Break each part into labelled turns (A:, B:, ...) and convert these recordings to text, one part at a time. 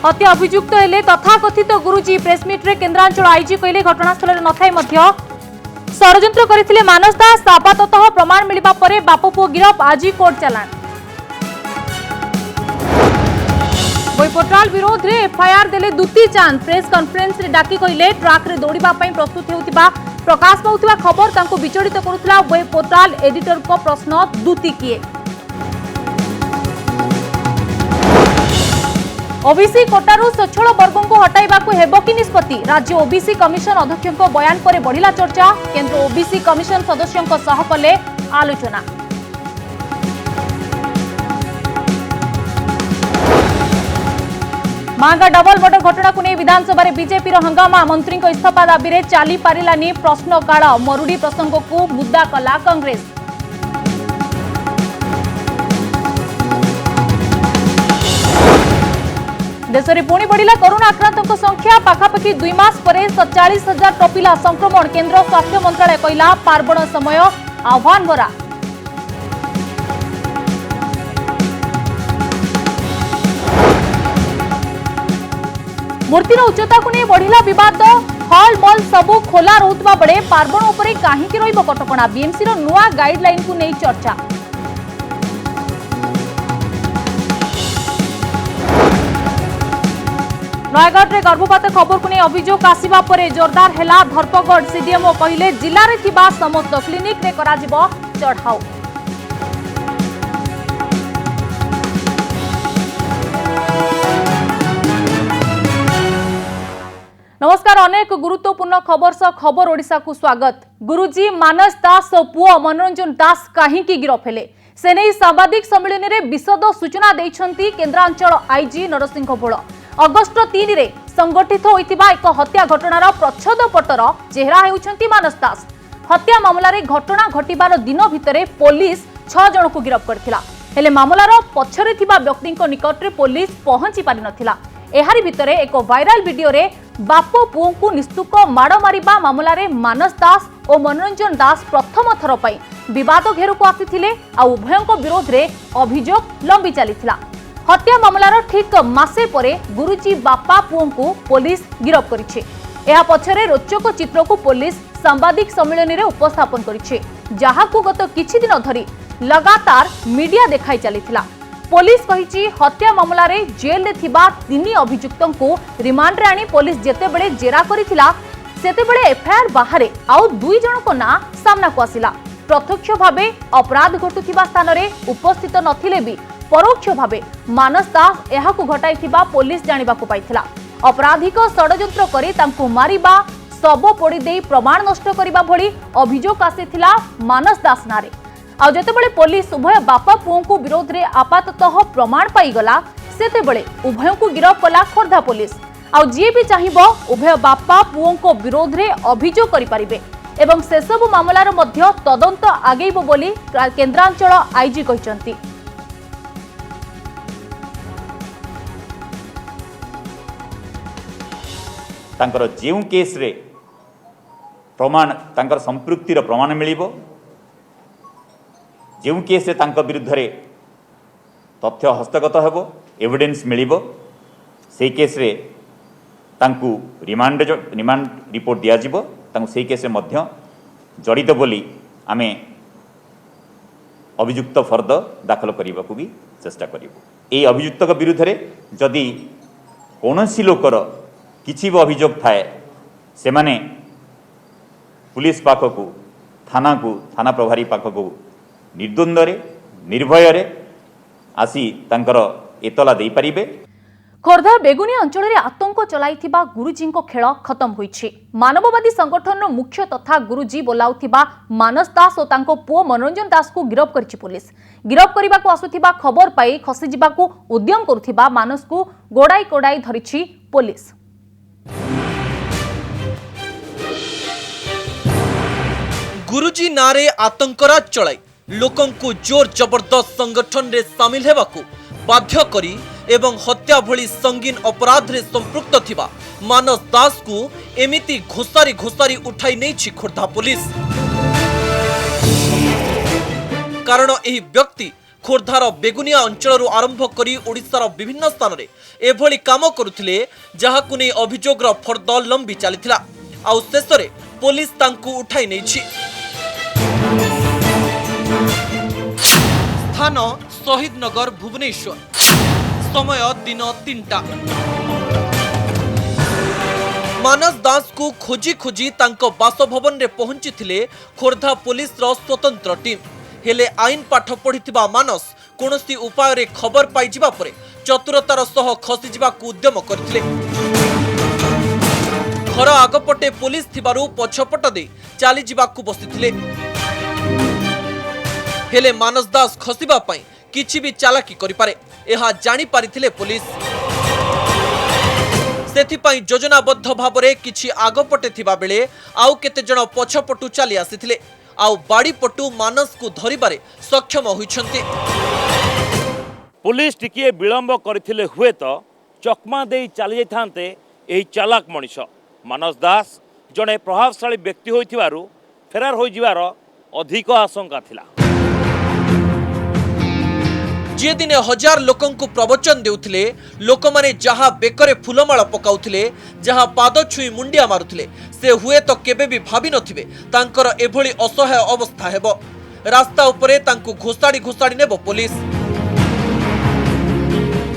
A: हत्या अभियुक्त हेले तथाकथित गुरुजी प्रेसमिट रे केन्द्रांचल आईजी कहले घटनास्थल नथाई मध्य षड्यंत्र करथिले मानस दास आपाततः प्रमाण मिलिबा परे बाप पुओ गिरफ आज कोर्ट चालान। पोर्टाल विरोध रे एफआईआर देले दुती चांद प्रेस कॉन्फ्रेंस रे डाकी कहले ट्रैक रे दौड़िबा पई प्रस्तुत हेउतिबा प्रकाश पाउतिबा खबर तांको विचलित करुथला वेब पोर्टाल एडिटर को प्रश्न दुती किए। ओबीसी कोटारू सछल वर्गों को हटाइबा को हेबो कि निष्पत्ति राज्य ओबीसी कमिशन अध्यक्ष को बयान पर बढ़िला चर्चा केंद्र ओबीसी कमिशन सदस्यों को सह कले आलोचना। मांगा डबल मर्डर घटना को नहीं विधानसभा बीजेपी हंगामा मंत्री इस्तीफा दाबी रे चली पारिलानी प्रश्नकाल मरुड़ी प्रसंग को मुद्दा कला कांग्रेस। देश में पुणी बढ़िला कोरोना आक्रांतों संख्या पाखापाखि 2 मास पर 47,000 टपिला संक्रमण केंद्र स्वास्थ्य मंत्रालय कहला पार्वण समय आह्वान भरा। मूर्तिर उच्चता को नहीं बढ़िला विवाद हल मल सबू खोला रोकवा बेले पार्वण उपरे काहींकि रहिबो कटकणा बीएमसी रो नुआ गाइडलाइन को नहीं चर्चा। नयगढ़ में गर्भपात खबर को नहीं अभियोग आसिबा परे जोरदार हेला धरपगढ़ सीडीएमओ कहले जिले में थिबा समस्त क्लिनिक रे कराजिबो चढ़ाऊ। नमस्कार अनेक गुरुत्वपूर्ण खबर सह खबर ओडिशा को स्वागत। गुरुजी मानस दास और पुओ मनोरंजन दास काहींकि गिरफ हेले से नहीं सांबादिक सम्मेलन में विशद सूचना देइछंती केन्द्रांचल आईजी नरसिंह भोल। अगस्ट 3 रे संगठित होइतिबा एक हत्या घटनार प्रच्छदपटर चेहरा हेउछंती मानस दास। हत्या मामलार घटना घटिबार दिन भितरे पुलिस 6 जन को गिरफ करथिला हेले मामलार पछरे थिबा व्यक्तिक निकट रे पुलिस पहुंची पारि नथिला। एहारी भितरे एक वायरल वीडियो रे बाप पुओ को निस्तुक माड़ मारिबा मामलार मानस दास और मनोरंजन दास प्रथम थर पई विवाद घेर को आसीथिले आ उभयଙ୍କ विरोध रे अभियोग लंबी चलीथिला। हत्या मामलार ठीक मासे परे गुरुजी बापा पुओ को पुलिस गिरफ करिछि। एहा पछरे रोचक चित्र को पुलिस सांबादिक सम्मेलन रे उपस्थापन करिछि जहा को गत किछि दिन धरी लगातार मीडिया देखाई चलीथिला। पुलिस कहिछि हत्या मामला रे जेल रे थिबा 3 अभियुक्तों को रिमांड रे आनी पुलिस जेते बेले जेरा करिथिला सेते बेले एफआईआर बाहरे आउ 2 जन को ना सामना को आसिला। प्रत्यक्ष भावे अपराध घटुथिबा स्थान रे उपस्थित नथिले भी परोक्ष भावे मानस दास एहाकु घटाइथिबा पुलिस जानिबा को पाइथिला। अपराधिक षड्यंत्र करी तांकु मारिबा सब पोड़ी देई प्रमाण नष्ट करिबा भली अभियोग आसीथिला मानस दास नारे। आ जेतेबेले पुलिस उभय बापा पुओ को विरोध रे आपाततः प्रमाण पाइगला सेतेबेले उभय को गिरफ कला खोर्धा पुलिस। आ जी भी चाहिबो उभय बापा पुओ को विरोध रे अभियोग करि परिबे एवं से सब मामलार मध्य तदंत आगेइबो बोली केन्द्रांचल आईजी कहिसंती।
B: तांकर जेउ केस रे प्रमाण तांकर संपृक्तिर प्रमाण मिलिबो जो केस विरुद्ध रे तथ्य हस्तगत हेबो एविडेंस मिलिबो से केस रे तांकु रिमांड रिपोर्ट दिया जिवो तांकु से केस मध्य जड़ित बोली आमे अभियुक्त फर्द दाखल करने को भी चेष्टा करिबो। ए अभियुक्त विरुद्ध रे जदि कोनोसी लोकर किछि भी अभियोग थाए से माने पुलिस पाखकु थाना प्रभारी पाखकु निर्द्वंद्व निर्भय आसी तांकर एतला दे पारिबे।
A: खोर्धा बेगुनिया अंचल में आतंक चलाइथिबा गुरुजी खेल खत्म होइछि। मानववादी संगठन मुख्य तथा गुरुजी बोलाउथिबा मानस दास और तांको पुओ मनोरंजन दास को गिरफ करिछि पुलिस। गिरफ करबा को आसुथिबा खबर पाई खसी जिबाकू उद्यम करुथिबा मानस को गोड़ाई कोड़ाई धरिछि पुलिस।
C: गुरुजी नारे आतंकराज चलाई लोकं को जोर जबरदस्त संगठन रे शामिल हेबाकू बाध्य करी एवं हत्या भली संगीन अपराध रे संपृक्त थिबा मानस दास को एमिति घोसारी घोसारी उठाई नहीं खोर्धा पुलिस। कारण एही व्यक्ति खोर्धार बेगुनिया अंचल आरंभ करी ओडिशार विभिन्न स्थान में एभली काम करुथिले जहाकु नै अभियोगर फर्द लंबी चलीथिला आउ शेषरे पुलिस तांकु उठाई नेछि। स्थान शहीद नगर भुवनेश्वर, समय दिन 3टा। मानस दास को खोजी खोजी तांको बासभवन रे पहुंची खोर्धा पुलिस रो स्वतंत्र टीम हेले आईन पाठ पढ़िथिबा मानस कोनोसी उपाय रे खबर पाई जिबा परे चतुरतार सह खसी जिबाकू उद्यम करथिले। घर आगपटे पुलिस थिबारु पछपट दे चाली जिबाकू बसिथिले हेले मानस दास खसिबा पई किछि भी चालाकी करि पारे एहा जानि पारिथिले पुलिस। सेथिपाई योजनाबद्ध भावरे किछि आगपटे थिबा बेले आउ केते जण पछपटु चाली आसिथिले आउ बाड़ी पटु मानस को धरिबारे सक्षम होइछन्ति।
D: पुलिस टिकिए विलंब करथिले हुए तो चकमा दे चली जाइथांते एही चालाक मनीष मानस दास जड़े प्रभावशाली व्यक्ति होइथिबारु फेरार होई जिवार अधिक आशंका थिला।
C: जे दिने हजार लोकन को प्रवचन देउथिले लोक माने जहा बेकरे फुलमाला पकाउथिले जहा पाद छुई मुंडिया मारुथिले से हुए तो केबे भी भाबी नथिबे तांकर एभली असहाय अवस्था हेबो। रास्ता उपरे तांकु घोसाड़ी घोसाड़ी नेबो पुलिस,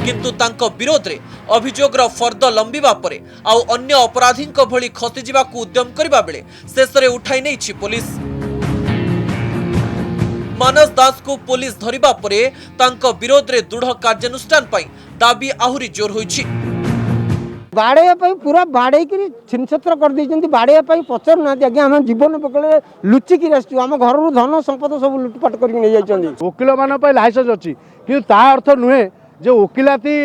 C: किंतु तांको विरोध रे अभियोगर फर्द लंबिबा परे आउ अन्य अपराधींक भली खसी जिबाकू उद्यम करिबा बेले शेषरे उठाई नेछि पुलिस। मानस दास को पुलिस धरिबा परे तांको विरोध रे दृढ़ कार्यानुष्ठान पई दाबी आहुरी जोर होइछि।
E: बाड़े पूरा बाड़े छिनछत्र कर दी बाड़े पचार ना आम जीवन पकड़े लुचिकी आसू आम घर धन संपद सब लुटपाट कर
F: वकिल मान लाइसेंस अच्छी कि अर्थ नुहे जो वकिलाती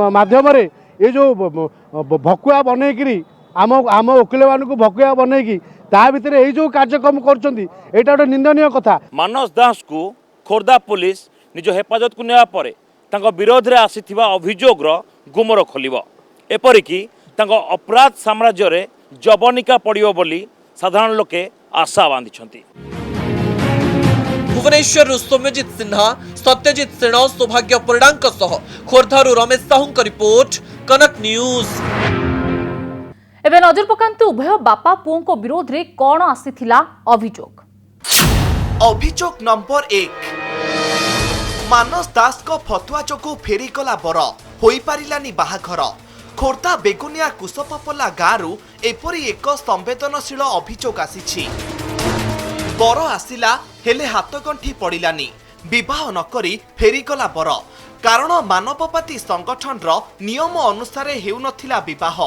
F: माध्यम ये जो भकुआ बनईकि आम आम वकिल मान भकुआ बनईकि ता भितर ये जो कार्यक्रम कर गोटे निंदनीय कथा।
D: मानस दास को खोर्धा पुलिस निज हेफाजत को नेवा परे तांको विरोध रे आसीथिबा अभियोगर गुमर खोलिबो एपरिकी तांको अपराध साम्राज्य रे जबनिका पड़ियो बोली साधारण लोके आशा बांधिछंती।
C: भुवनेश्वर सौम्यजित सिन्हा, सत्यजित सेन, सौभाग्य परिडांक सह खोर्धारु रमेश साहू रिपोर्ट, कनक न्यूज।
A: एबे नजर पकांतु उभय बापा पुओं को विरोध रे कोन आसीथिला अभियोग।
G: अभियोग नंबर 1 मानस दास को फतुआ चोकु फेरी गला बर होई पारिलानी बाहाघर। खोर्धा बेगुनिया कुसपपला गाँरु एपरी एक संवेदनशील अभियोग आसीछि। बर आसिला हेले हाथगंठी पड़िलानी, विवाह नकरी फेरीगला बर। कारण मानवपाती संगठन नियम अनुसार हेउनथिला विवाह।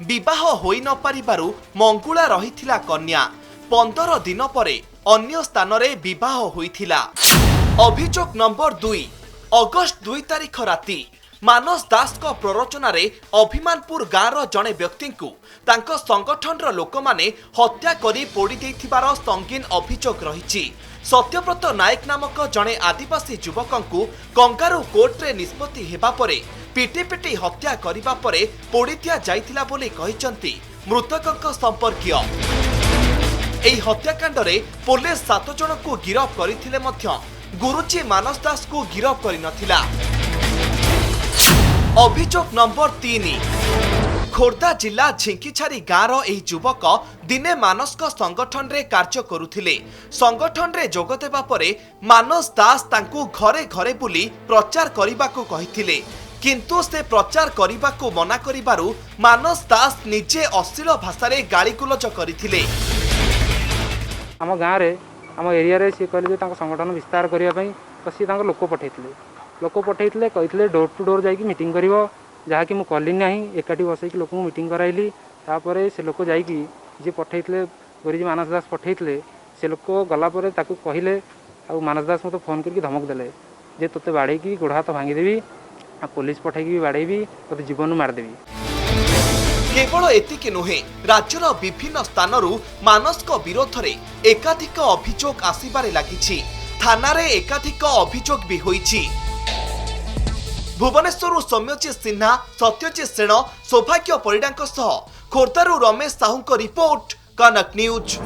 G: विवाह होई न पारिबारु मंगुला रहिथिला कन्या। 15 दिन परे अन्य स्थान रे विवाह होइथिला। अभियोग नंबर 2 अगस्त 2 तारिख राति मानस दास को प्ररोचना रे अभिमानपुर गाँवर जड़े व्यक्ति को तांको संगठन लोक माने हत्या करी पोड़ी देथिबार संगीन अभियोग रही। सत्यव्रत नायक नामक जड़े आदिवासी युवक को कंगारू कोर्ट रे निष्पत्ति हेबा परे पिटी पिटी हत्या करिबा परे पोड़ी दिया जाइथिला बोली कहिसंती मृतकक संपर्कीय। एही हत्याकांड रे पुलिस 7 जन को गिरफ करथिले मध्य गुरुजी मानस दास को गिरफ करि नथिला। अभियोग नंबर 3 खोर्धा जिला झिंकीछारी गाँवर एही युवक दिने मानस को संगठन रे कार्य करुथिले। संगठन रे जोग देबा परे मानस दास तांकू घरे घरे बुली प्रचार करिबाकू कहिथिले, किंतु से प्रचार करिबाकू मना करिबारु मानस दास निजे अश्लील भाषा रे गालीगुलज करिथिले।
H: आम गाँव रे आम एरिया रे सी कहले जे संगठन विस्तार करिया पई तो सी लोक पठेइथिले कहिथिले डोर टू डोर जाइकी मीटिंग करिवो जहाँकि मु कली नहीं एकाठी बसैकी लोक मीटिंग कराइली। तापर से लोक जाइकी जे पठेइथिले गुरुजी मानस दास पठेइथिले से लोक गला परे ताकू कहिले आ मानस दास मते फोन करके धमक देले जे तोते बाड़ेकी गोड़ हाथ भांगी देवी आ पुलिस पठेइकी भी बाड़ेबी तोते जीवन मार देवी।
G: केवल एतिकी नुहे राज्यर विभिन्न स्थानरू मानस को विरोध रे एकाधिक अभियोग आसिबारे लागिछि। थाना रे एकाधिक अभियोग भी होइछि। भुवनेश्वर सौम्यजित सिन्हा, सत्यजित सेन, सौभाग्य परिडांक सह खोर्धारु रमेश साहू रिपोर्ट, कनक न्यूज।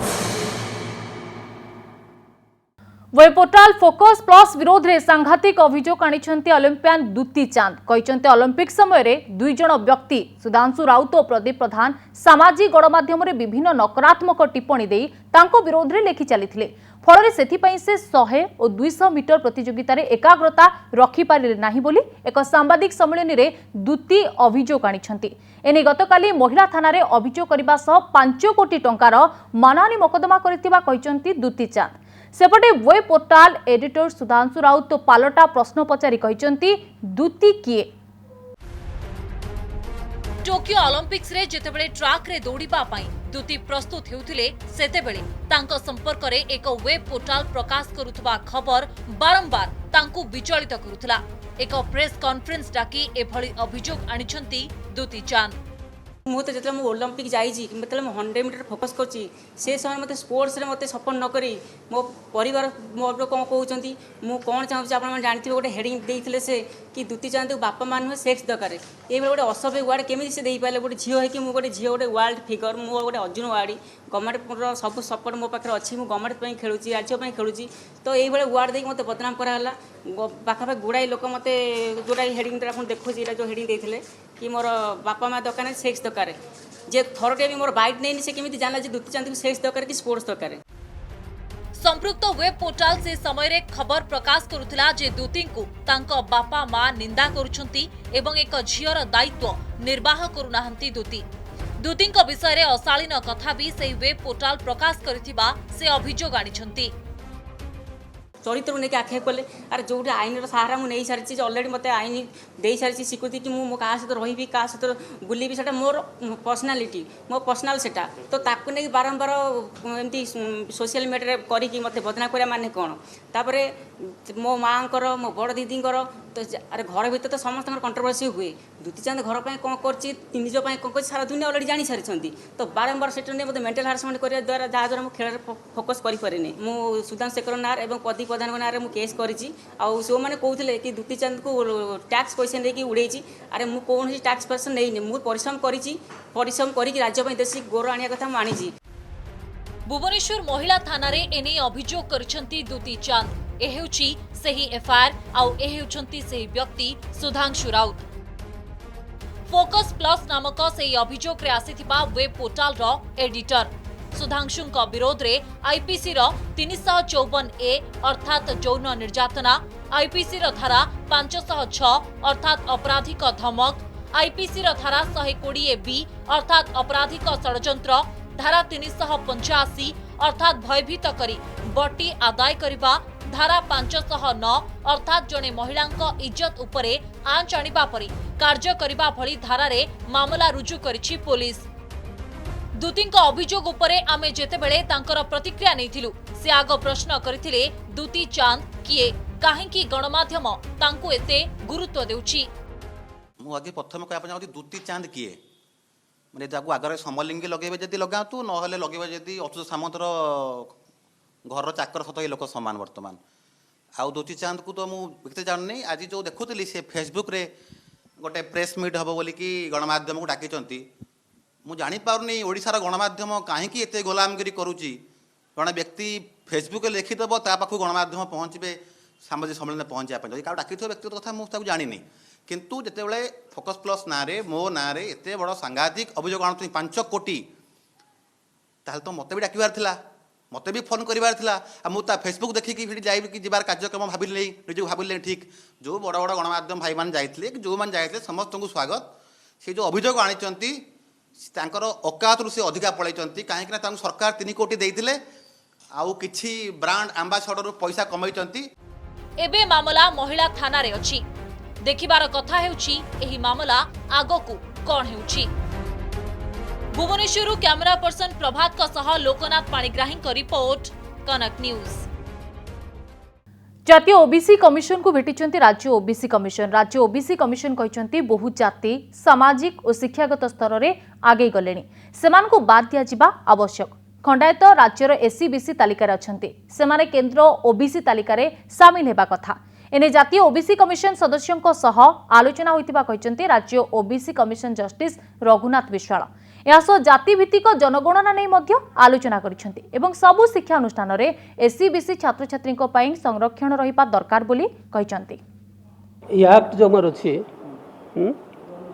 A: वे पोर्टाल फोकस प्लस विरोध में सांघातिक अभियोग आनिछन्ति ओलंपियन दुती चांद कहिछन्ति ओलंपिक समय रे दुई जण व्यक्ति सुधांशु राउत और प्रदीप प्रधान सामाजिक गणमाध्यम रे विभिन्न नकारात्मक टिप्पणी देई तांको विरोध रे लेखि चलिथिले फल से 100 और 200 मीटर प्रतियोगिता रे एकाग्रता रखि पारिले नाही बोली एक सांबादिक सम्मेलन रे दुती अभियोग आनिछन्ति एने गतकाली महिला थाना रे अभियोग करबा सह 5 कोटी टंकार मानहानि मोकदमा करितिबा कहिछन्ति दुती चांद सेपटे web portal editor Sudhanshu Rout पालटा प्रश्न पचारि कहिछन्ति दुती किए
I: टोकियो ओलंपिक्स रे जेतेबेले ट्रैक रे दौड़िबा पई दुती प्रस्तुत हेउथिले सेतेबेले तांको संपर्क रे एक वेब पोर्टाल प्रकाश करुथबा खबर बारंबार तांको विचलित करुथला एक प्रेस कॉन्फ्रेंस डाकी एभली अभियोग आनिछन्ति दुती चांद
J: मुझे जो ओलंपिक जाइए मतलब 100 मीटर फोकस करছি से समय मत स्पोर्ट्स रे मत सपोर्ट न करी मो परिवार मो कौन कहते मु कौन चाहूँ आप जानते गोटे हेडिंग देते से कि दुती चांद बापा मान नुहे सेक्स दरकार ये गोटे असभ्य वार्ड केमी से दे पारे गोटे झील हो गोटे झील गोटे वर्ल्ड फिगर मु गोटे अर्जुन वार्ड गवर्नमेंट सब सपोर्ट मो पाखे अच्छी मुझे गवर्नमेंट खेलुची राज्य खेलुची तो ये वार्ड देख मत बदनाम कराला पाखापाखि गुड़ाई लोक मत जोटा हेडिंग आप देखुची जो हेडिंग देते कि मोर बापा माँ दरकार सेक्स दरकार जे थरटे भी मोर बाइट नहीं से केमी जानला जे दुती चांद सेक्स दरकार कि स्पोर्ट्स दरकार
I: संपृक्त वेब पोर्टाल से समय रे खबर प्रकाश करुथिला जे दुती को तांको बापा माँ निंदा करुछंती एवं एक झियर दायित्व निर्वाह करुनाहंती दुती विषय रे अशालीन कथा भी सेही वेब पोर्टाल प्रकाश करिथिबा से अभियोग आनिछंती
J: चरित्र नहीं आक्षेप कले अरे जो आईन सहारा मुझे सारी अलरेडी मत आईन दे सारी स्वीकृति कि मुझे क्या सहित रही क्या सहित बुलि से मोर पर्सनालीटी मो पर्सनाल सेटा तो ताकू नहीं बारंबार एमती सोशल मीडिया करी मत बदनाम करा माने कौन तापर मो माँ मो बड़ दीदी तो अरे घर भर तो समस्त कंट्रोवर्सी हुए दुती चांद घर पर कौन कर कौन कर सारा दुनिया अलरेडी जानी सारी तो बारंबार से मतलब मेंटल हारासमेंट करने द्वारा जहाँ द्वारा मुझे खेल फोकस करें मु सुधांशु शेखर नार और प्रदीप प्रधान नाँ में केस करी मैंने कहते कि दुती चांद को टैक्स पैसा नहीं उड़े अरे मुझे कौन टैक्स पैसा नहीं मुझे परिश्रम करके राज्य देशी गौरव आने कथा मुझे
I: भुवनेश्वर महिला थाना रे एने अभियोग करिसंती दुती चांद ए हेउची सेही एफआईआर आउ ए हेउचंती सेही व्यक्ति सुधांशु राउत फोकस प्लस नामक सेही अभियोग रे आसीथिबा वेब पोर्टाल रो एडिटर सुधांशुंक विरोध रे आईपीसी रो 354 ए अर्थात यौन निर्यातना आईपीसी रो धारा 506 अर्थात आपराधिक धमक आईपीसी रो धारा 120 बी अर्थात आपराधिक षडयंत्र धारा 385 अर्थात भयभीत करी बटी आदाय करिबा धारा 509 अर्थात जने महिलांक इज्जत उपरे आंच आनिबा परी कार्य करिबा भली धारा रे मामला रुजु करिछि पुलिस दुतींक अभियोग उपरे आमे जेतेबेले तांकर प्रतिक्रिया नैथिलु से आग प्रश्न करथिले दुती चांद किए काहेकि गणमाध्यम तांको एते गुरुत्व देउछि
K: मु आगे प्रथम कहबा चाहूँ दुती चांद किए मैंने जाको आगे समलिंगी लगे जदि लगातु ना लगे जदि अच्युत सामंतर घर चाकर सत ये लोक सामान बर्तमान आउ दुती चांद को तो मुझे जाननी आज जो देखुली से फेसबुक रे गोटे प्रेस मीट हम बोलिकी गणमाध्यम को डाकी मुझे जापारनी ओडार गणमाध्यम कहीं एत गोलामगिरी करुच्ची जड़े व्यक्ति फेसबुक लिखिदेव ता पाखु गणमाध्यम पहुँचे सामाजिक सम्मेलन पहुँचापी क्या डाकी व्यक्तिगत कथा मुझे जानी किंतु जितेबाला फोकस प्लस ना मो ना एत बड़ सांघातिक अभियोग आणुनी 5 कोटी ताल तो मत भी डाकबार था मत भी फोन करार मुझे फेसबुक देखिकी जाइए जबार कार्यक्रम भाविले निज भाविले ठीक जो बड़ बड़ गणमाध्यम भाई मैंने जाते जो मैंने जाते समस्त को स्वागत से जो अभियोग आनी औकात से अधिका पलैंती कहीं सरकार 3 कोटी देते आउ किछि ब्रांड आंबासडर पैसा कमाई
I: एबे मामला महिला थाना रे अछि देखिबार कथा हेउछि एही मामला आगकू कोन हेउछि भुवनेश्वर कैमरा पर्सन प्रभात का सह लोकनाथ पाणिग्राही का रिपोर्ट कनक न्यूज
A: जातीय ओबीसी कमिशन को भेटिचंती राज्य ओबीसी कमिशन कहचंती बहु जाति सामाजिक और शिक्षागत स्तर रे आगे गलेनी सेमान को बाद दिया जिबा आवश्यक खंडायत राज्यर एससी बीसी तालिका रे अछंती सेमाने केंद्र ओबीसी तालिका रे शामिल हेबा कथा एने जातीय ओबीसी कमिशन सदस्यों सह आलोचना होइतिबा कहचंती राज्य OBC commission justice Raghunath Vishwal यासह जातिभित्तिक जनगणना नहीं मध्य आलोचना करिसेंति एवं सबु शिक्षा अनुष्ठान रे एससीबीसी छात्र छात्री पई संरक्षण रहिबा दरकार बोली कहिसेंति।
L: एक्ट जो हमर अछि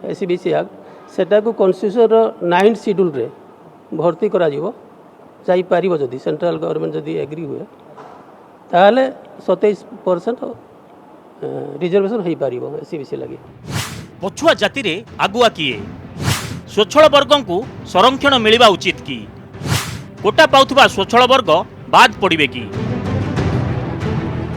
L: एससीबीसी एक्ट सेटा को कॉन्स्टिट्यूशन 9 शेड्यूल रे भर्ती करा जिवो जाई पारिबो जदी सेंट्रल गवर्नमेंट जदी एग्री हुए ताले 27% रिजर्वेशन होई पारिबो एससीबीसी लागि।
D: पछुआ जाति रे आगुआ किए स्वच्छल वर्ग को संरक्षण मिलवा उचित कि कोटा पाउथुबा स्वच्छल वर्ग बाद पड़िबे कि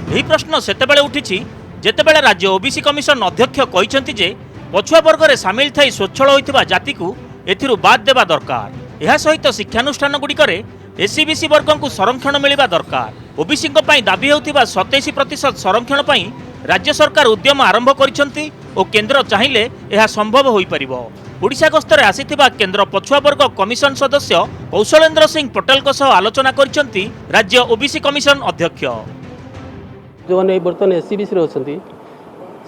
D: यही प्रश्न सेतेबेले उठिछि जेतेबेले राज्य ओबीसी कमिशन अध्यक्ष कहिसेंति जे पछुआ वर्ग रे शामिल थाई स्वच्छल होइथिबा जाति को एथिरु बाद देबा दरकार। एहा सहित शिक्षानुष्ठान गुड़िकरे एससीबीसी वर्ग को संरक्षण मिलवा दरकार। ओबीसी दाबी होउथिबा 27% संरक्षण पई राज्य सरकार उद्यम आरंभ करिसेंति और केंद्र चाहिए यह संभव हो पारिबो। ओडिशा गस्तरे आसीथिबा केंद्र पछुआ वर्ग कमिशन सदस्य कौशलेन्द्र सिंह पटेल को सह आलोचना करिसेंति राज्य ओबीसी कमिशन अध्यक्ष।
L: जो माने बर्तन एससीबीसी रे अछंती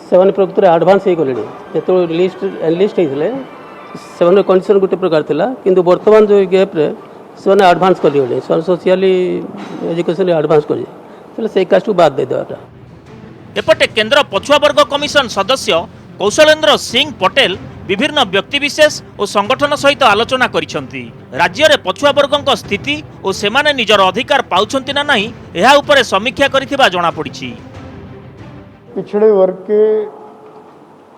L: से माने प्रकृति एडवांस हे गलेनी जेतो लिस्ट हेइले से माने कंडीशन गुटे प्रकार थिला किंतु वर्तमान जो गैप रे से माने एडवांस कर दिले सोशली एजुकेशन एडवांस कर दिले से कास्ट को बाद दे देवाटा।
D: एपटे केंद्र पछुआ वर्ग कमिशन सदस्य कौशलेन्द्र सिंह पटेल विभिन्न व्यक्तिविशेष और संगठन सहित आलोचना करिसेंति। राज्य रे पछुआ वर्गक स्थिति और सेमाने निजर अधिकार पाउछंति ना नहीं एहा उपरे समीक्षा करिथिबा जणा पड़िछि।
M: पिछड़े वर्ग के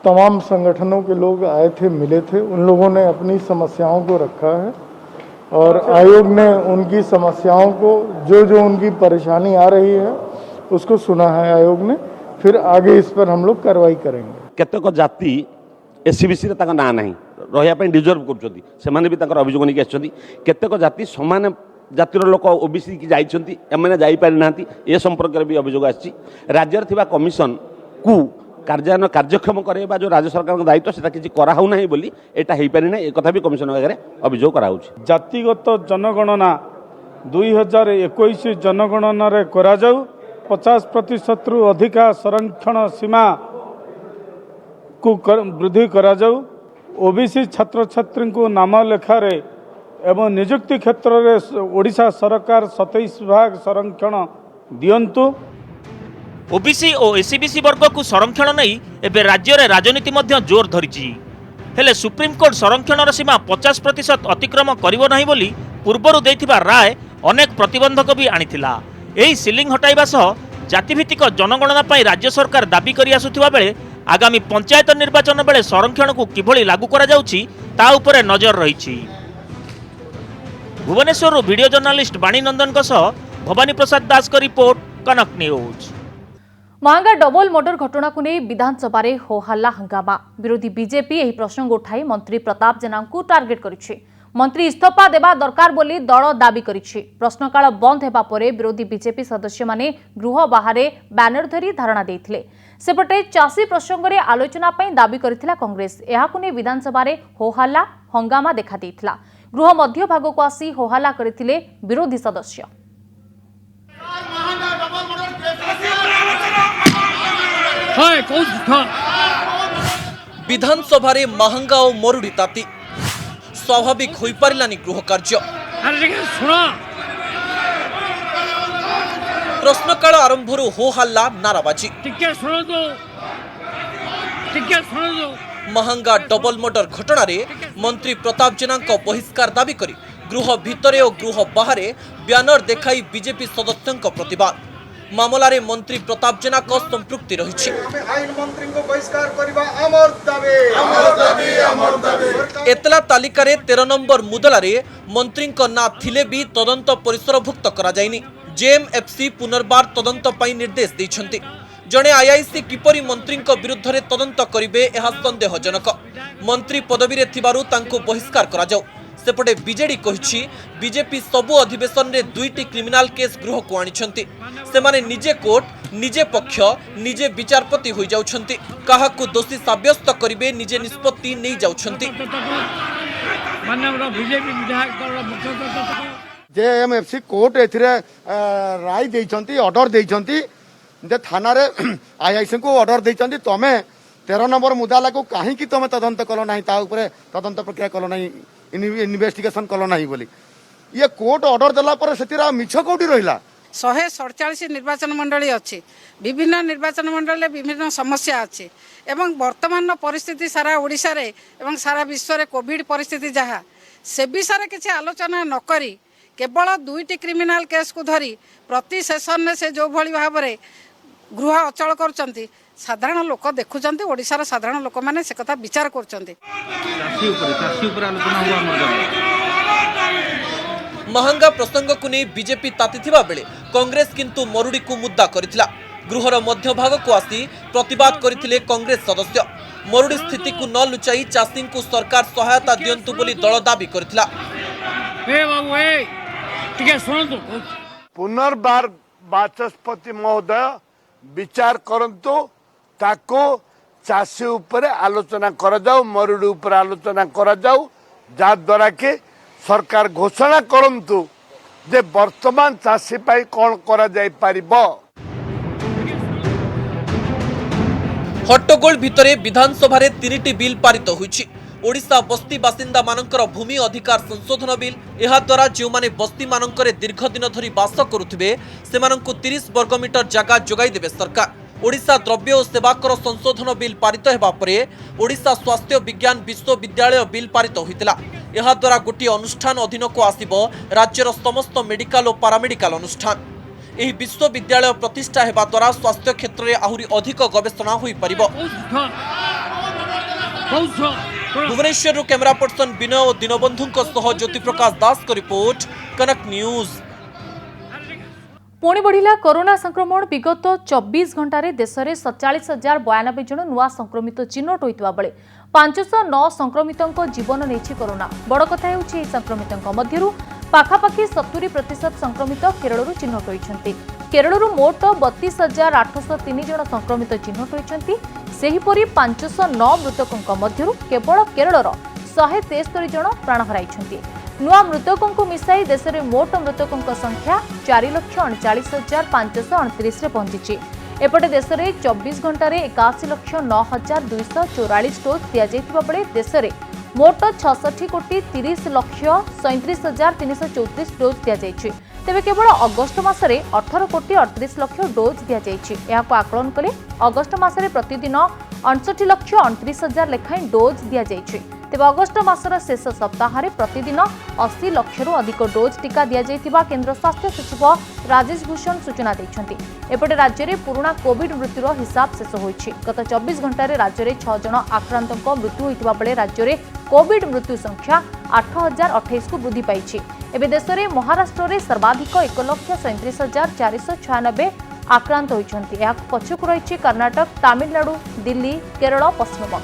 M: तमाम संगठनों के लोग आए थे, मिले थे, उन लोगों ने अपनी समस्याओं को रखा है और आयोग ने उनकी समस्याओं को जो उनकी परेशानी आ रही है उसको सुना है आयोग ने, फिर आगे इस पर हम लोग कार्रवाई करेंगे।
F: केतक जाति एससीबीसी रे ताका ना नहीं रहिया पे डिजर्व करछथि सेमाने भी ताकर अभियोग निके आछथि। केतक जाति समान जातिर लोक ओबीसी की जाइछथि एमाने जाई पारि नांती ए संपर्क रे भी अभियोग आछि। राज्य रे थिबा कमिशन को कार्यान्वयन कार्यक्षम करेबा जो राज्य सरकार दायित्व सेटा किछि करा हो नाही बोली एटा हेई पारि ना ए कथा भी कमिशन आगे अभियोग करा होछि।
M: जातिगत जनगणना 2021 जनगणना रे करा जाऊ 50% रु अधिका संरक्षण सीमा को वृद्धि करा जाऊ। ओबीसी छात्र छात्री को नाम लेखारे एवं नियुक्ति क्षेत्र में ओडिशा सरकार 27% संरक्षण दियंतु।
D: ओबीसी और एससीबीसी वर्ग को संरक्षण नहीं एबे राज्य रे राजनीति मध्य जोर धरिछि। हेले सुप्रीम कोर्ट संरक्षण सीमा 50% अतिक्रम करिवो नाही बोली पूर्वरु दैथिबा राय अनेक प्रतिबंधक भी आनिथिला। एही सिलिंग हटाइबा सह जातिभित्तिक जनगणना पाई राज्य सरकार दाबी करि आसुथिबा बेले आगामी पंचायत निर्वाचन बेले संरक्षण को किभली लागू करा जाउछि ता उपरे नजर रहिछि। भुवनेश्वर वीडियो जर्नलिस्ट बाणी नंदन को सह भवानी प्रसाद दास का रिपोर्ट, कनक न्यूज।
A: महंगा डबल मर्डर घटना को नहीं विधानसभा रे हो हल्ला हंगामा। विरोधी बीजेपी यही प्रसंग उठाई मंत्री प्रताप जेना को टार्गेट करिछि। मंत्री इस्तीफा देबा दरकार बोली दल दाबी करिछि। प्रश्नकाल बंद हेबा परे विरोधी बीजेपी सदस्य माने गृह बाहर बैनर धरी धारणा देथिले। सेपटे चाषी प्रसंग रे आलोचना पई दाबी करिथिला कांग्रेस। एहाकु ने विधानसभा रे हो हल्ला हंगामा देखा देथिला। गृह मध्य भाग को आसी हो हल्ला करिथिले विरोधी सदस्य।
C: विधानसभा रे महंगा और मरुड़ी ताती स्वाभाविक हो पारिलानी गृह कार्य। प्रश्नकाल आरंभ हो हल्ला नाराबाजी। महंगा डबल मर्डर घटना रे मंत्री प्रताप जेना बहिष्कार दाबी करी गृह भितरे और गृह बाहर ब्यानर देखाई बीजेपी सदस्यों प्रतिवाद। मामला रे मंत्री प्रताप जेना संपृक्ति रही। एतला तालिका रे 13 नंबर मुदला रे मंत्री ना थिले भी तदंत परिसरभुक्त करा जायनी। जेएमएफसी पुनर्बार तदंत पाई निर्देश दैछंती। जणे आईआईसी किपरि मंत्री विरुद्ध रे तदंत करिवे एहा संदेहजनक। मंत्री पदवी रे थिबारु तांको बहिष्कार करा जाऊ। सेपटे बीजेडी कहिछि बीजेपी सबु अधिवेशन रे 2टी क्रिमिनाल केस गृह को आनिछंती। सेमाने निजे कोर्ट निजे पक्ष निजे विचारपति होई जाउछंती। काहाकु दोषी साब्यस्त करिवे निजे निष्पत्ति नै जाउछंती।
M: जेएमएफसी कोर्ट एथिरे राय देइछंती, ऑर्डर देइछंती जे थाना रे आईआईसी को ऑर्डर देइछंती तमे
F: 13 नंबर मुदाला को कहीं तुम तदंत कल ना तदंत प्रक्रिया कल ना इन्वेस्टिगेशन कल ना बोली ये कोर्ट ऑर्डर देला पर से मिछ कौटी रहा
N: 147 निर्वाचन मंडली अच्छी विभिन्न निर्वाचन मंडल विभिन्न समस्या अच्छी एवं वर्तमान परिस्थिति सारा ओडिशा रे एवं सारा विश्व रे कोविड परिस्थिति जहाँ से विषय किसी आलोचना नक केवल 2टी क्रिमिनाल केस को धरी प्रति सेशन से जो भली भाव में गृह अचल कर साधारण लोक देखुं ओडिशार साधारण लोक मैंने से कथा विचार कर
C: महंगा प्रसंग को नहीं बीजेपी तातीथिबा बेले कांग्रेस किंतु मरुड़ी को मुद्दा करथिला। गृहर मध्य भाग को आसी प्रतिवाद करथिले कांग्रेस सदस्य। मरुड़ी स्थिति को न लुचाई चाषी को सरकार सहायता दियंतु बोली दल दाबी करथिला।
M: पुनर्बार बाचस्पति महोदय विचार करंतु ताको चाषी उपरे आलोचना कर जाऊ मरुड़ी उपरे आलोचना कर जाऊ जा द्वारा के सरकार घोषणा करंतु जे वर्तमान चाषी पाई कौन करा जाई परिबो।
C: हट्टगोल भितरे विधानसभा रे 3टी बिल पारित होईछि। ओडिशा बस्ती बासिंदा मानकर भूमि अधिकार संशोधन बिल एहा द्वारा जो माने बस्ती मानकर दीर्घ दिन धरी बास करुथिबे सेमानंकु 30 वर्गमीटर जगह जोगाई देबे सरकार। ओडिशा द्रव्य और सेवाकर संशोधन बिल पारित हेबा परे ओडिशा स्वास्थ्य विज्ञान विश्वविद्यालय बिल पारित होइतिला। एहा द्वारा गोटी अनुष्ठान अधीन को आसिबो राज्यर समस्त मेडिकल और पारामेडिकल अनुष्ठान। एही विश्वविद्यालय प्रतिष्ठा हेबा द्वारा स्वास्थ्य क्षेत्र में आहुरी अधिक गवेषणा होई परिबो। भुवनेश्वर कैमरा पर्सन विनय और दीनबंधु ज्योति प्रकाश दास को रिपोर्ट कनक न्यूज।
A: पुणी बढ़िला कोरोना संक्रमण विगत 24 घंटे देश में 47,092 जन नुआ संक्रमित चिन्हट होता बेले 509 संक्रमितों जीवन नहीं कोरोना। बड़ कथा है संक्रमितों मध्य पाखापाखि 70% संक्रमित केरल चिन्हट होती। केरल मोट 32,803 जन संक्रमित चिन्हट होती। सेहीपरि 509 मृतकों मध्य केवल केरलर 173 जन प्राण हराई। नुआ मृतकों मिसाई देश में मोट मृतकों संख्या 4,39,529 रे पहुंची। एपटे देश में 24 घंटे 81,09,244 डोज दिया बेले देश में मोट 66,30,37,334 डोज दिया। तेबे केवल अगस्ट मासरे 18,38,00,000 डोज दिया। आकलन कले अगस्ट मासरे प्रतिदिन 68,29,000 लेखाएं डोज दिया। तेबे अगस्ट मासर शेष सप्ताह में प्रतिदिन 80 लाख अधिक डोज टीका दिया केंद्र स्वास्थ्य सचिव राजेश भूषण सूचना देते। एपटे राज्य में पुराना कोविड मृत्युर हिसाब शेष होईछि। गत 24 घंटे राज्य में 6 जन आक्रांतों मृत्यु होइतिबा बेले राज्य में कोविड मृत्यु संख्या 8,028 को वृद्धि पाई। एवं देश में महाराष्ट्र में सर्वाधिक 1,37,496 आक्रांत होइछन्ति। एहा पछकु रहिछि कर्नाटक, तमिलनाडु, दिल्ली, केरल, पश्चिमबंग।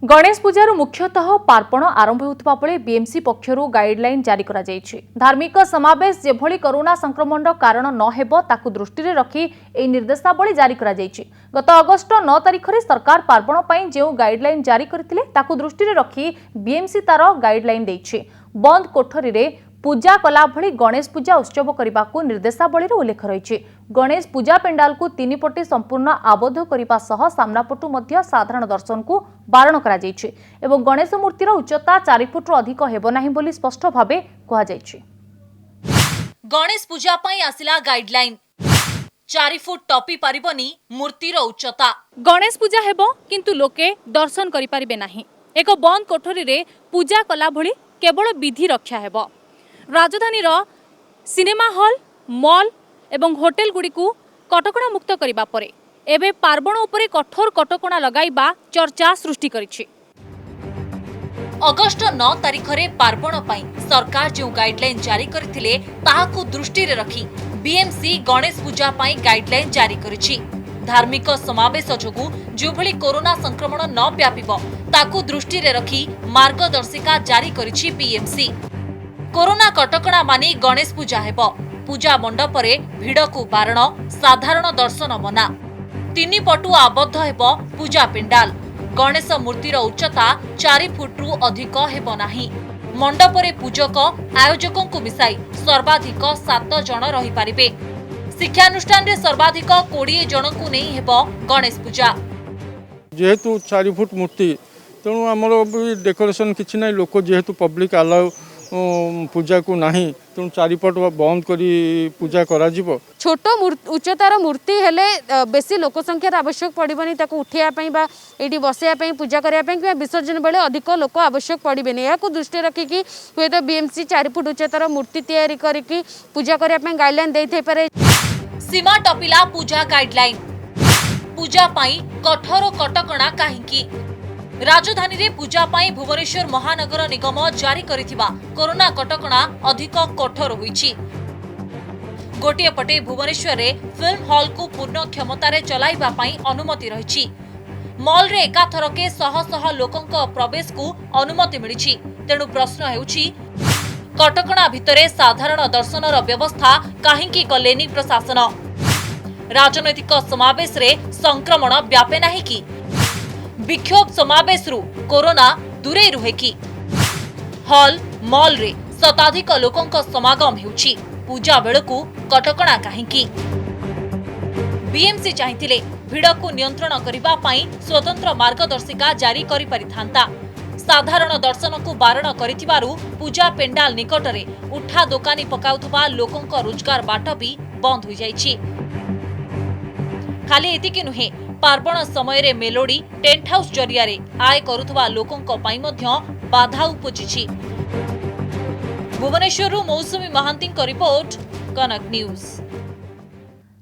A: गणेश पूजार मुख्यतः पार्पण आरंभ होता बेले बीएमसी पक्षर गाइडलाइन जारी करा जायछि। धार्मिक समावेश जेभली कोरोना संक्रमण कारण न हेबो ताकु दृष्टि रे रखी ए निर्देशावली जारी करा जायछि। गत अगस्ट 9 तारिख रे सरकार पार्पण पई जे गाइडलाइन जारी करथिले ताकु दृष्टि रे रखी बीएमसी तार गाइडलाइन दैछि। बंद कोठरी रे पूजा कला भली गणेश पूजा उत्सव करने को निर्देशावली उल्लेख रही। गणेश पूजा पेंडाल को 3 पटे संपूर्ण आबद्ध करने सह सामनापटू मध्य साधारण दर्शन को बारण करा जायछि एवं गणेश मूर्तिर उच्चता 4 फुट अधिक हेबो नाही बोली स्पष्ट भावे कहा जायछि।
I: गणेश पूजा पई आसिला गाइडलाइन 4 फुट टपी पारिबनी मूर्तिर उच्चता।
A: गणेश पूजा हेबो किंतु लोके दर्शन करि पारिबे नाही। एक बंद कोठरी रे पूजा कला भली केवल विधि रक्षा हेबो। राजधानी सिनेमा हॉल, मॉल एवं होटेल गुड़ी को कटकणा मुक्त करबा परे एबे पार्वण उपरे कठोर कटकणा लगाइबा चर्चा सृष्टि करिछि।
I: अगस्ट 9 तारिख रे पार्वण पई सरकार जो गाइडलाइन जारी करथिले ताहाकु दृष्टि रे रखी बीएमसी गणेश पूजा पई गाइडलाइन जारी करिछि। धार्मिक समावेश जोगु जोभली कोरोना संक्रमण न व्यापिबो ताकु दृष्टि रे रखी मार्गदर्शिका जारी करिछि बीएमसी। कोरोना कटकणा मानी गणेश पूजा हेब। पूजा मंडप रे भिड़ को बारण, साधारण दर्शन मना। 3 पटु आबद्ध हेब पूजा पेंडाल। गणेश मूर्तिर उच्चता 4 फुट रु अधिक हेब नाही। मंडपरे पूजक आयोजकों को मिसाई सर्वाधिक 7 जन रही पारिबे। शिक्षानुष्ठान रे सर्वाधिक 20 जन को नहीं हेबो गणेश पूजा।
M: जेहेतु 4 फुट मूर्ति तेणु आमर डेकोरेशन किसी ना लोक जेहेतु पब्लिक अलाउ पूजा को नहीं तेणु 4 फुट बंद करी पूजा करा जीवो।
O: छोट उच्चतार मूर्ति हेले बेसी लोक संख्यार आवश्यक पड़बनी उठाइबा बा एटी बसैया पूजा करने विसर्जन बेले अधिक लोक आवश्यक पड़बेनी। या दृष्टि रखिकी हुए तो बीएमसी 4 फुट उच्चतार मूर्ति तैयारी करके पूजा करने गाइडलाइन देइथै पारे।
I: सीमा टपिला पूजा गाइडलाइन। पूजा पाई कठोर कटकणा काहींकी? राजधानी रे पूजा पाई भुवनेश्वर महानगर निगम जारी करिथिबा कोरोना कटकणा अधिक कठोर होईछि। गोटिए पटे भुवनेश्वर रे फिल्म हॉल को पूर्ण क्षमता रे चलाइबा पाई अनुमति रहिछि। मॉल रे एकाथरके शह शह लोकंक प्रवेश को अनुमति मिलिछि। तेणु प्रश्न हेउछि कटकणा भितरे साधारण दर्शनर व्यवस्था काहींकी कलेनी प्रशासन? राजनैतिक समावेश रे संक्रमण व्यापे नाही कि? विक्षोभ समावेश रु कोरोना दूरे रुहे कि? हॉल मॉल रे शताधिक लोकंक समागम हेउछि। पूजा बेलकु कटकणा काहींकी? बीएमसी चाहिथिले भिड़ को नियंत्रण करिबा पाई स्वतंत्र मार्गदर्शिका जारी करि परिथांता। साधारण दर्शन को बारण करिथिबारु पूजा पेंडाल निकटरे उठा दोकानी पकाउथबा लोकंक रोजगार बाट भी बंद हो जाइछि। खाली एतिकी नुहे पार्वण समय रे मेलोडी टेंट हाउस जरिया रे आय करुथबा लोकंक पाई मध्य बाधा उपजिछि। भुवनेश्वर मौसुमी महांती रिपोर्ट, कनक न्यूज।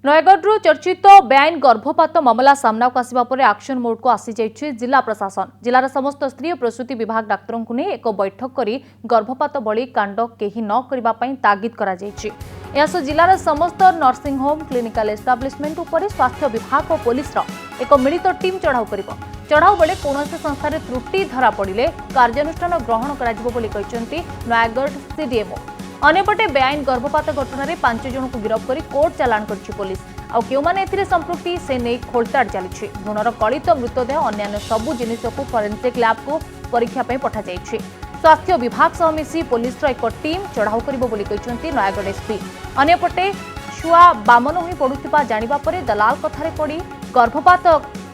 A: नयगढ़ चर्चित बेआईन गर्भपात मामला सामना को आसिबा परे एक्शन मोड को आसी जाइछि जिला प्रशासन। जिलार समस्त स्त्री और प्रसूति विभाग डाक्तरों को नहीं एक बैठक करी गर्भपात बळी कांड केही न करिबा पई तागिद करा जाइछि। यास जिलार समस्त नर्सिंग होम क्लिनिकल एस्टाब्लिशमेंट उपरे स्वास्थ्य विभाग और पुलिस एक मिलित टीम चढ़ाऊ करिबो। चढ़ाऊ बेले कौनसी संस्थार त्रुटि धरा पड़े कार्यानुष्ठान ग्रहण कराजिबो बोली कहिसंती नयगढ़ सीडीएमओ। अन्यपटे बेआईन गर्भपात घटना रे 5 जन को गिरफ्त करी कोर्ट चालान करछि पुलिस। आउ केउमाने एथिरे संपृक्ति से नै खोलताड़ चलिछि। भ्रूणर कलित मृतदेह अन्य सबु जिनिस को फोरेंसिक लैब को परीक्षा पई पठा जाइछि। स्वास्थ्य विभाग सह मिसी पुलिस एक टीम चढ़ाऊ करिबो बोली कहिसंती नयगढ़ एसपी। अन्यपटे छुआ बामन होई पडुथिबा जानिबा परे दलाल कथारे पड़ी गर्भपात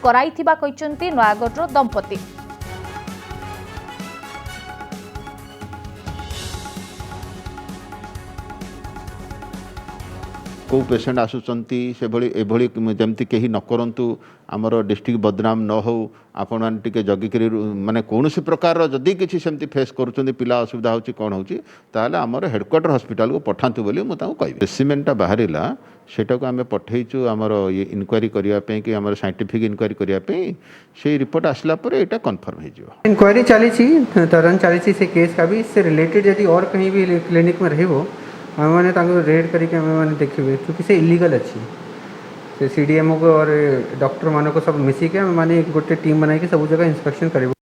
A: कराइथिबा कहिसंती नयगढ़ दंपति।
P: को पेसेंट आसुचंती से भली एभली जमती केही न करंतु आमर डिस्ट्रिक्ट बदनाम न हो आपण मान टिके जगी करी माने कोनोसी प्रकार जदी किछि सेमती फेस करूचंती पिला असुविधा होची कोन होची ताले आमर हेडक्वार्टर हॉस्पिटल को पठांतु बोली मु ताऊ कहबी। स्पेसिमेनटा बाहरिला सेटा को आमे पठेइचु आमर ये इनक्वायरी करिया पे कि आमर साइंटिफिक इनक्वायरी करिया पे से रिपोर्ट आसला पर एटा कंफर्म हे जिवो।
Q: इनक्वायरी चली छी तरन चली छी से केस का भी इससे रिलेटेड यदि और कहीं भी क्लिनिक में रहबो हम मैंने रेड करके हमें देखिए क्योंकि से इलीगल अच्छी से सीडीएमओ को और डॉक्टर मानों को सब मिसिके मैंने एक गोटे टीम बनाई सब जगह इंस्पेक्शन करें।